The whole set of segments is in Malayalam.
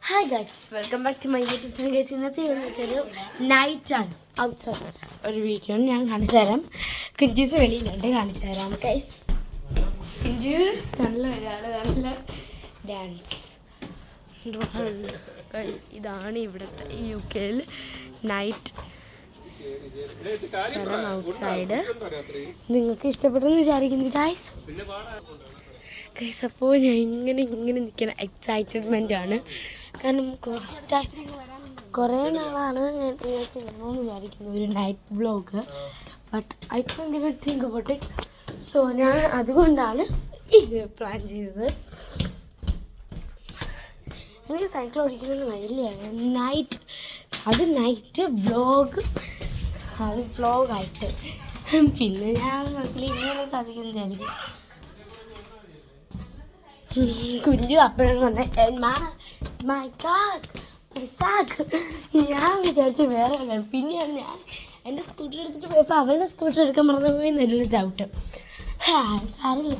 Hi guys, welcome back to my YouTube channel. Guys, ഇന്നത്തെ വെച്ചൊരു നൈറ്റാണ് ഔട്ട്സൈഡ് ഒരു വീഡിയോ ഞാൻ കാണിച്ചു തരാം. കിഞ്ചീസ് വെളിയിലുണ്ട്, കാണിച്ചു തരാം ഗൈസ്. കിഞ്ചീസ് നല്ല ഒരാൾ നല്ല ഡാൻസ്. ഇതാണ് ഇവിടുത്തെ UK-ൽ നൈറ്റ് സ്ഥലം ഔട്ട്സൈഡ്. നിങ്ങൾക്ക് ഇഷ്ടപ്പെട്ടെന്ന് വിചാരിക്കുന്നു ഗൈസ്. ഗൈസ്, അപ്പോൾ ഞാൻ ഇങ്ങനെ നിൽക്കുന്ന എക്സൈറ്റ്മെൻ്റ് ആണ്. കാരണം കുറേ നാളാണ് ഞാൻ ചെയ്യണമെന്ന് വിചാരിക്കുന്നത് ഒരു night vlog. But I can't even think about it. So ഞാൻ അതുകൊണ്ടാണ് ഇത് പ്ലാൻ ചെയ്തത്. എനിക്ക് സൈക്കിൾ ഓടിക്കുന്നത് വലിയ നൈറ്റ് വ്ലോഗ്, അത് വ്ലോഗായിട്ട്. പിന്നെ ഞാൻ ഇങ്ങനെ സാധിക്കുമെന്ന് വിചാരിക്കും. കുഞ്ഞു അപ്പോഴാണ് പറഞ്ഞത് ഞാൻ വിചാരിച്ചു വേറെ വല്ലതും. പിന്നെയാണ് ഞാൻ എൻ്റെ സ്കൂട്ടർ എടുത്തിട്ട് പോയപ്പോൾ അവളുടെ സ്കൂട്ടർ എടുക്കാൻ മറന്നുപോയി നല്ലൊരു ഡൗട്ട്. സാരില്ല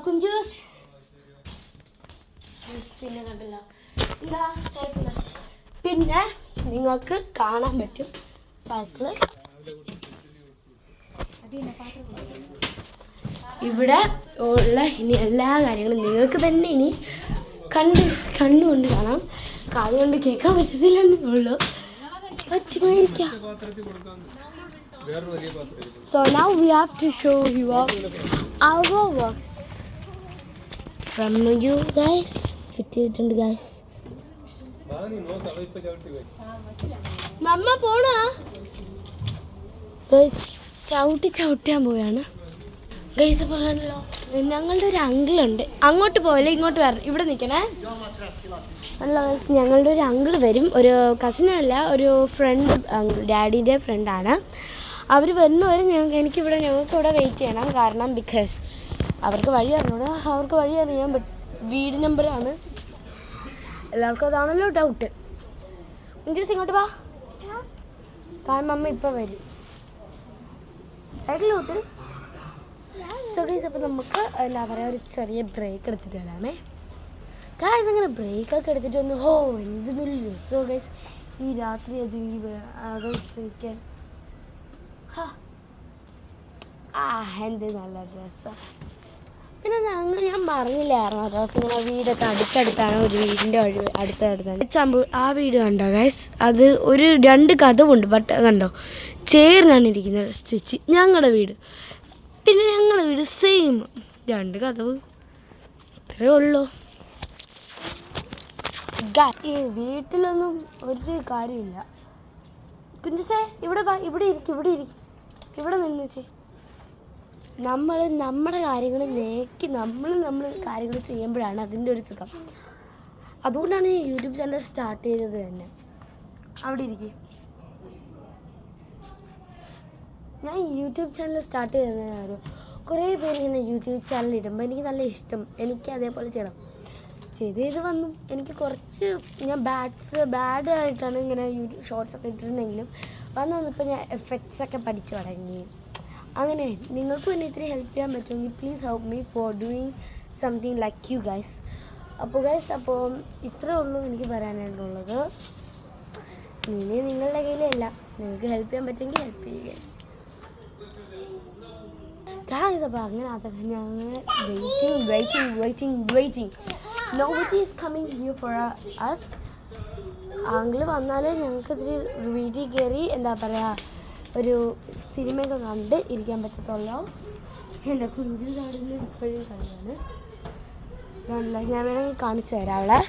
കുഞ്ചൂസ്. പിന്നെ കണ്ടില്ല എന്താ സൈക്കിള്. പിന്നെ നിങ്ങൾക്ക് കാണാൻ പറ്റും സൈക്കിള് ഇവിടെ ഉള്ള ഇനി എല്ലാ കാര്യങ്ങളും നിങ്ങൾക്ക് തന്നെ ഇനി കണ്ണുകൊണ്ട് കാണാം. കാതുകൊണ്ട് കേൾക്കാൻ പറ്റത്തില്ലെന്നേ ഉള്ളൂ, പറ്റുമായിരിക്കാം. So now we have to show you our works from you guys. Fit ചെയ്തിട്ടുണ്ട് ഗൈസ്. മമ്മ പോണാ ചവിട്ടാൻ പോയാണ് ഗൈസ്. പോകാനല്ലോ. ഞങ്ങളുടെ ഒരു അങ്കിളുണ്ട്, അങ്ങോട്ട് പോയല്ലേ ഇങ്ങോട്ട് വരണം. ഇവിടെ നിൽക്കണേ. അല്ല ഗൈസ്, ഞങ്ങളുടെ ഒരു അങ്കിൾ വരും. ഒരു കസിനല്ല, ഒരു ഫ്രണ്ട്, ഡാഡിയുടെ ഫ്രണ്ടാണ്. അവർ വരുന്നവരെ ഞങ്ങൾക്ക് ഇവിടെ വെയിറ്റ് ചെയ്യണം. കാരണം ബിക്കോസ് അവർക്ക് വഴി അറിഞ്ഞൂടാ. അവർക്ക് വഴി അറിയാൻ വീട് നമ്പറാണ്. എല്ലാവർക്കും അതാണല്ലോ ഡൗട്ട്. ഇഞ്ചൂസ് ഇങ്ങോട്ട് വാ, കാരണം അമ്മ ഇപ്പം വരും. സൈഡിലോട്ട്. സോ ഗൈസ്, അപ്പോൾ നമുക്ക് എന്താ പറയുക, ഒരു ചെറിയ ബ്രേക്ക് എടുത്തിട്ട് വരാമേ ഗൈസ്. അങ്ങനെ ബ്രേക്കൊക്കെ എടുത്തിട്ട് വന്നു. എന്തൊരു രസമോ ഗൈസ് ഈ രാത്രി. കഴിക്കാൻ എന്ത് നല്ല രസം. പിന്നെ ഞാൻ പറഞ്ഞില്ലായിരുന്നു ആ ദിവസം ഇങ്ങനെ വീടൊക്കെ അടുത്തടുത്താണ്, ഒരു വീടിൻ്റെ അടുത്തടുത്താണ്. ആ വീട് കണ്ടോ ഗൈസ്, അത് ഒരു 2 കതവുണ്ട്. ബട്ട് കണ്ടോ, ചേർന്നാണ് ഇരിക്കുന്നത് സ്റ്റിച്ച്. ഞങ്ങളുടെ വീട് പിന്നെ ഞങ്ങളുടെ വീട് സെയിം, 2 കതവ്, ഇത്രയേ ഉള്ളൂ. ഈ വീട്ടിലൊന്നും ഒരു കാര്യമില്ല. കുഞ്ചുസേ ഇവിടെ ഇവിടെ നിന്ന് വെച്ചേ. നമ്മുടെ കാര്യങ്ങൾ നോക്കി നമ്മൾ കാര്യങ്ങൾ ചെയ്യുമ്പോഴാണ് അതിൻ്റെ ഒരു സുഖം. അതുകൊണ്ടാണ് ഈ യൂട്യൂബ് ചാനൽ സ്റ്റാർട്ട് ചെയ്തത് തന്നെ. അവിടെ ഇരിക്കും. ഞാൻ യൂട്യൂബ് ചാനൽ സ്റ്റാർട്ട് ചെയ്തത് കുറേ പേര് ഇങ്ങനെ യൂട്യൂബ് ചാനൽ ഇടുമ്പോൾ എനിക്ക് നല്ല ഇഷ്ടം. എനിക്ക് അതേപോലെ ചെയ്ത് വന്നു. എനിക്ക് കുറച്ച് ഞാൻ ബാഡായിട്ടാണ് ഇങ്ങനെ ഷോർട്സ് ഒക്കെ ഇട്ടിരുന്നെങ്കിലും വന്നപ്പോൾ ഞാൻ എഫക്ട്സ് ഒക്കെ പഠിച്ചു തുടങ്ങി. അങ്ങനെ നിങ്ങൾക്കും എന്നെ ഇത്തിരി ഹെൽപ്പ് ചെയ്യാൻ പറ്റുമെങ്കിൽ please help me for doing something like you guys. അപ്പോൾ ഇത്രേ ഉള്ളൂ എനിക്ക് പറയാനായിട്ടുള്ളത്. ഇനി നിങ്ങളുടെ കയ്യിലല്ല, നിങ്ങൾക്ക് ഹെൽപ്പ് ചെയ്യാൻ പറ്റുമെങ്കിൽ ഹെൽപ്പ് ചെയ്യുക ഗൈസ്. അപ്പോൾ അങ്ങനെ അതൊക്കെ ഞങ്ങൾ waiting. Nobody is coming here for us. Uncle വന്നാലേ ഞങ്ങൾക്ക് ഇത്തിരി വീട്ടിൽ കയറി എന്താ പറയുക, ഒരു സിനിമയൊക്കെ കണ്ട് ഇരിക്കാൻ പറ്റത്തുള്ളൂ. എൻ്റെ കുഞ്ചു ചാടുന്ന ഇപ്പോഴും കളിയാണ്. ഞാൻ വേണമെങ്കിൽ കാണിച്ചു തരാം അവളെ.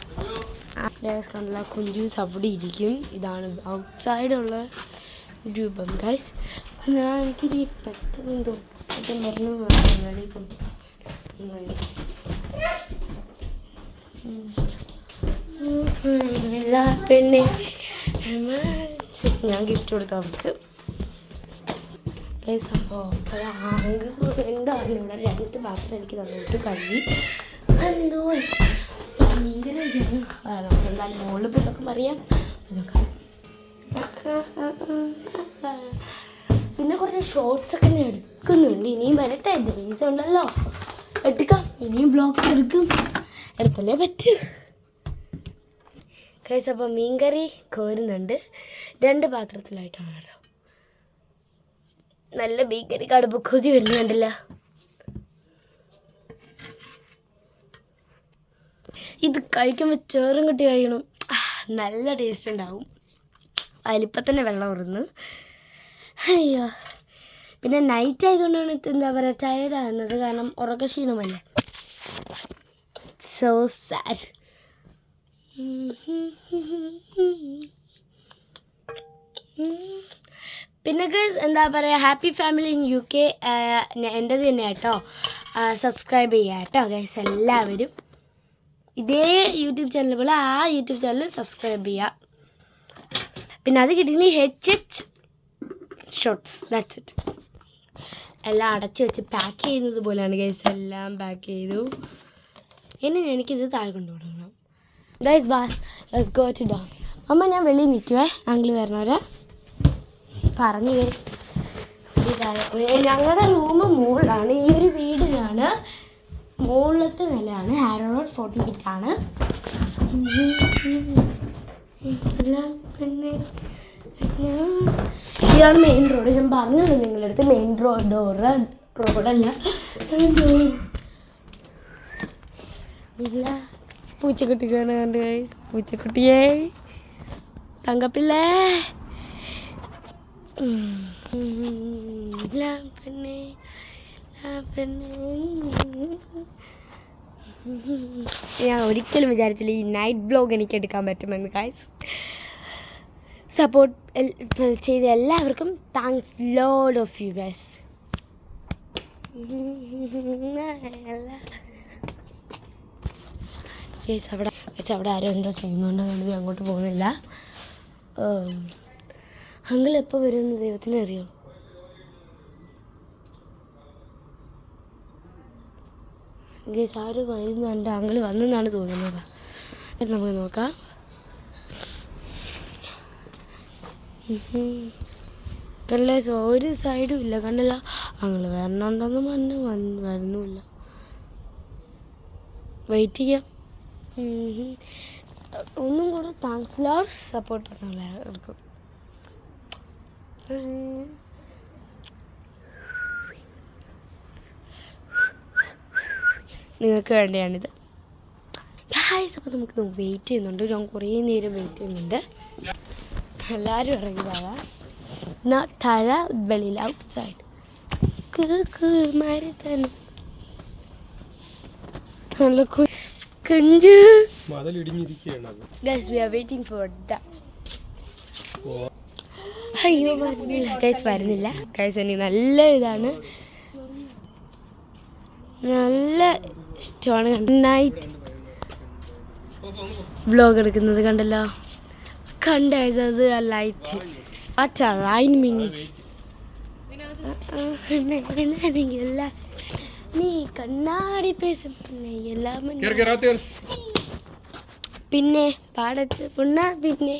കണ്ടില്ല, കുഞ്ചൂസ് അവിടെ ഇരിക്കും. ഇതാണ് ഔട്ട്സൈഡുള്ള രൂപം ഗൈസ്. എനിക്കിത് പെട്ടെന്ന് പറഞ്ഞു പെണ്ണെ ഞാൻ ഗിഫ്റ്റ് കൊടുത്തു അവർക്ക് ഗൈസ്. അപ്പോൾ എന്താ പറഞ്ഞൂടെ, 2 പാത്രം എനിക്ക് തന്നിട്ട് കഴുകി എന്തോ ഭയങ്കര എന്തായാലും മുകളിൽ പോയിട്ടൊക്കെ പറയാം. പിന്നെ കുറച്ച് ഷോർട്സ് ഒക്കെ ഞാൻ എടുക്കുന്നുണ്ട്. ഇനിയും വരട്ടെ, ഡേയ്സ് ഉണ്ടല്ലോ, എടുക്കാം. ഇനിയും വ്ളോഗ്സ് എടുത്തല്ലേ പറ്റൂ. ഗൈസ് അപ്പോൾ മീൻകറി കോരുന്നുണ്ട് 2 പാത്രത്തിലായിട്ടാണ് കേട്ടോ. നല്ല മീൻകറി കടുപ്പ് കൊതി വരുന്നുണ്ടല്ല. ഇത് കഴിക്കുമ്പോൾ ചോറും കുട്ടി കഴിക്കണം, നല്ല ടേസ്റ്റ് ഉണ്ടാവും. അതിലിപ്പം തന്നെ വെള്ളം ഉറന്ന്. അയ്യോ, പിന്നെ നൈറ്റ് ആയതുകൊണ്ടാണ് എന്താ പറയുക ടയർഡാകുന്നത്, കാരണം ഉറക്കക്ഷീണമല്ലേ. So sad. പിന്നെ എന്താ പറയുക ഹാപ്പി ഫാമിലി ഇൻ UK എൻ്റെത് തന്നെ കേട്ടോ. സബ്സ്ക്രൈബ് ചെയ്യുക കേട്ടോ ഗൈസ് എല്ലാവരും. ഇതേ യൂട്യൂബ് ചാനൽ പോലെ ആ യൂട്യൂബ് ചാനൽ സബ്സ്ക്രൈബ് ചെയ്യുക. പിന്നെ അത് കിട്ടിയെങ്കിൽ HH ഷോർട്സ്, ദാറ്റ്സ് ഇറ്റ്. എല്ലാം അടച്ച് വെച്ച് പാക്ക് ചെയ്യുന്നത് പോലെയാണ് ഗൈസ്. എല്ലാം പാക്ക് ചെയ്തു. ഇനി എനിക്കിത് താഴെ കൊണ്ടുപോകണം. ഗൈസ് ബാ, ലെറ്റ്സ് ഗോ ടു ഡൗൺ. അമ്മ ഞാൻ വെളിയിൽ നിൽക്കുവേ, ആംഗിൾ വരണവരെ പറഞ്ഞു ഗൈസ്. ഞങ്ങളുടെ റൂം മുകളിലാണ്, ഈ ഒരു വീടിലാണ് മുകളിലത്തെ നിലയാണ്. ഹാരോ റോഡ് 48 ആണ്. പിന്നെ ഇതാണ് മെയിൻ റോഡ്. ഞാൻ പറഞ്ഞല്ലോ നിങ്ങളുടെ അടുത്ത് മെയിൻ റോഡല്ല ഇല്ല. പൂച്ചക്കുട്ടിക്കാണ് കണ്ട് ഗൈസ്, പൂച്ചക്കുട്ടിയേ തങ്കപ്പിള്ളേ. പിന്നെ ഞാൻ ഒരിക്കലും വിചാരിച്ചില്ല ഈ നൈറ്റ് വ്ലോഗ് എനിക്ക് എടുക്കാൻ പറ്റുമെന്ന് ഗൈസ്. സപ്പോർട്ട് ചെയ്ത എല്ലാവർക്കും thanks load of you guys. Guys അവിടെ ആരോ എന്തോ ചെയ്യുന്നുണ്ട്, അതുകൊണ്ട് അങ്ങോട്ട് പോകുന്നില്ല. അങ്കിൾ എപ്പോൾ വരുമെന്ന് ദൈവത്തിന് അറിയാം. ഗൈസ് ആര് വരുന്നുണ്ട്, അങ്കിൾ വന്നെന്നാണ് തോന്നുന്നത്. നമുക്ക് നോക്കാം. കണ്ടല്ലേ, ഒരു സൈഡും ഇല്ല. കണ്ടല്ല, അങ്കിൾ വരണുണ്ടെന്ന് പറഞ്ഞു വരുന്നുമില്ല. വെയിറ്റ് ചെയ്യാം. ഒന്നും കൂടെ താങ്ക്സ് ലോഡ് സപ്പോർട്ട് എല്ലാവർക്കും. നിങ്ങൾക്ക് വേണ്ടിയാണിത് ഗൈസ്. അപ്പോൾ നമുക്ക് വെയിറ്റ് ചെയ്യുന്നുണ്ട്. ഞാൻ കുറേ നേരം വെയിറ്റ് ചെയ്യുന്നുണ്ട്. എല്ലാവരും ഇറങ്ങിയതാകാം. താഴെ വെളിയിൽ ഔട്ട് സൈഡ് മരത്തന്നെ നല്ല Kunjus. Guys we are waiting for that. അയ്യോ വരുന്നില്ല ഗൈസ്, വരുന്നില്ല ഗൈസ്. ഇനി നല്ല ഇതാണ്, നല്ല ഇഷ്ടമാണ് നൈറ്റ് വ്ലോഗ് എടുക്കുന്നത്. കണ്ടല്ലോ, കണ്ട അത് ആ ലൈറ്റ് നീ കണ്ണാടി പേസും പിന്നെ പാടത്ത് പൊണ്ണ പിന്നെ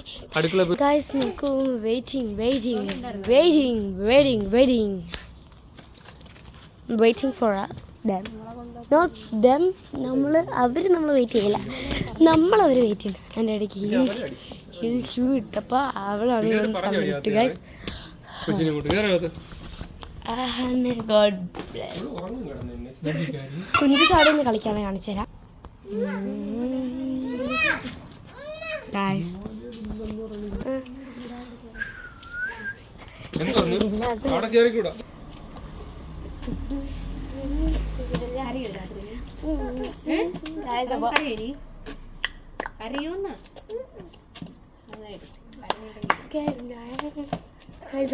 ഗൈസ് നിൽക്കൂ. Waiting waiting waiting waiting waiting waiting for them, not them. അവർ നമ്മൾ വെയിറ്റ് ചെയ്യില്ല, നമ്മളവർ വെയിറ്റ് ചെയ്യണം. എൻ്റെ ഇടയ്ക്ക് ഷൂ ഇട്ടപ്പോൾ അവളാണ് ഇട്ട് ഗൈസ്. കുഞ്ചു സാടെ ഒന്ന് കളിക്കാതെ കാണിച്ചു തരാം ഗൈസ്.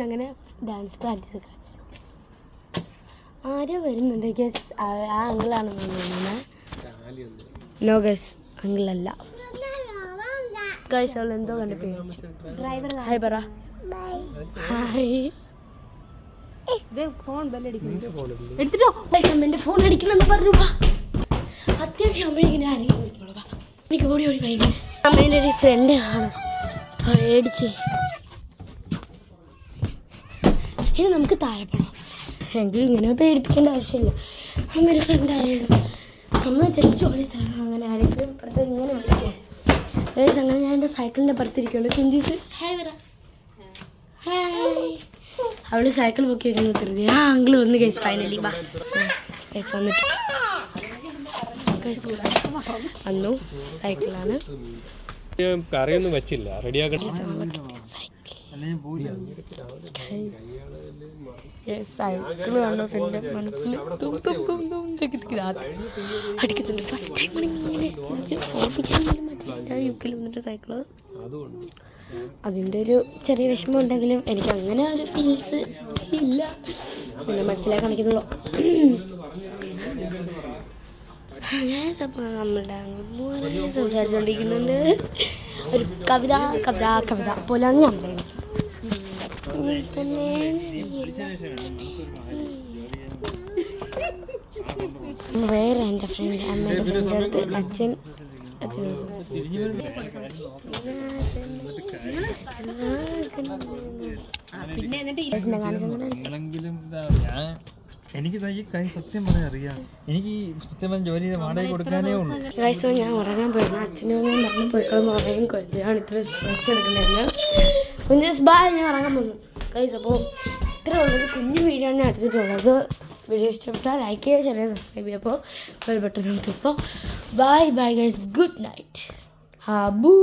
അങ്ങനെ ഡാൻസ് പ്രാക്ടീസ് ഒക്കെ ആരോ വരുന്നുണ്ട് ഗസ്. ആ അങ്കിളാണെന്ന് തോന്നുന്നത്. നോ ഗസ്, അങ്കിളല്ല ഗൈസ്. അവൾ എന്തോ കണ്ടപ്പോ ഹായ് പറ. ഹായ്. എടുത്തിട്ടോ ഗൈസ്, അമ്മേൻ്റെ ഫോൺ അടിക്കണമെന്ന് പറഞ്ഞു. അത്യാവശ്യം അമ്മയിങ്ങനെ ആരെങ്കിലും വിളിക്കോളൂ. എനിക്ക് ഓടി ഓടി ഗൈസ്. അമ്മേൻ്റെ ഒരു ഫ്രണ്ട് കാണും, പേടിച്ച്. ഇനി നമുക്ക് താഴെ പോകണം. എങ്കിൽ ഇങ്ങനെ പേടിപ്പിക്കേണ്ട ആവശ്യമില്ല. അമ്മയൊരു ഫ്രണ്ട് ആയാലും അമ്മ തിരിച്ചു ഓടി സ്ഥലം അങ്ങനെ ആരെങ്കിലും ഇങ്ങനെ വിളിക്കും. ഗൈസ് അങ്ങനെ ഞാൻ എൻ്റെ സൈക്കിളിൻ്റെ പുറത്തിരിക്കുന്നുണ്ട്. ചിന്തിച്ച് ഹായ് പറ. ഹായ്. അവള് സൈക്കിൾ പൊക്കി വെക്കുന്നു ഉത്തരത്തി. ആ അങ്കിൾ വന്ന് ഗൈസ് ഫൈനലി. വാ ഗൈസ് വന്നിട്ട് വന്നു. സൈക്കിളാണ്. കറിയൊന്നും വെച്ചില്ല, റെഡിയാക്കട്ടെ. സൈക്കിൾ കണ്ടോ എൻ്റെ മനസ്സിൽ അടിക്കുന്നുണ്ട്. ഫസ്റ്റ് ടൈമാണ് ഇങ്ങനെ ഓർപ്പിക്കാൻ പോലും പറ്റില്ല യുക്കിൽ വന്നിട്ട് സൈക്കിള്. അതിൻ്റെ ഒരു ചെറിയ വിഷമം ഉണ്ടെങ്കിലും എനിക്ക് അങ്ങനെ ഒരു ഫീൽസ് ഇല്ല. പിന്നെ മനസ്സിലാക്കി കാണിക്കുന്നുള്ളൂ. നമ്മളുടെ സംസാരിച്ചുകൊണ്ടിരിക്കുന്നുണ്ട്. ഒരു കവിത കവിത കവിത പോലെയാണ് ഞാൻ വേറെ എൻ്റെ ഫ്രണ്ട് അമ്മയുടെ ഫ്രണ്ടിൻ്റെ അടുത്ത് അച്ഛൻ എനിക്ക് സത്യം പറഞ്ഞാൽ അറിയാം. എനിക്ക് സത്യം പറഞ്ഞ ജോലി ചെയ്ത് വാടക കൊടുക്കാനേ ഉള്ളൂ. ഗൈസ് ഞാൻ ഉറങ്ങാൻ പോയിരുന്നു. അച്ഛനും പറഞ്ഞു പോയിക്കളെന്ന് പറയാൻ കൊല്ലാണ് ഇത്ര സ്ട്രെച്ച് എടുക്കണേന്ന്. കുഞ്ഞ് ബായ്, ഞാൻ ഉറങ്ങാൻ പോന്നു ഗൈസ്. അപ്പോൾ ഇത്ര ഉള്ളൊരു കുഞ്ഞു വീഡിയോ ആണ് എടുത്തിട്ടുള്ളത്. വീഡിയോ ഇഷ്ടപ്പെട്ടാൽ ലൈക്ക് ചെയ്യുക, ഷെയർ, സബ്സ്ക്രൈബ് ചെയ്യുക. അപ്പോൾ ബെൽ ബട്ടൺ കൊടുത്തപ്പോൾ bye bye guys, good night. ഹാബൂ.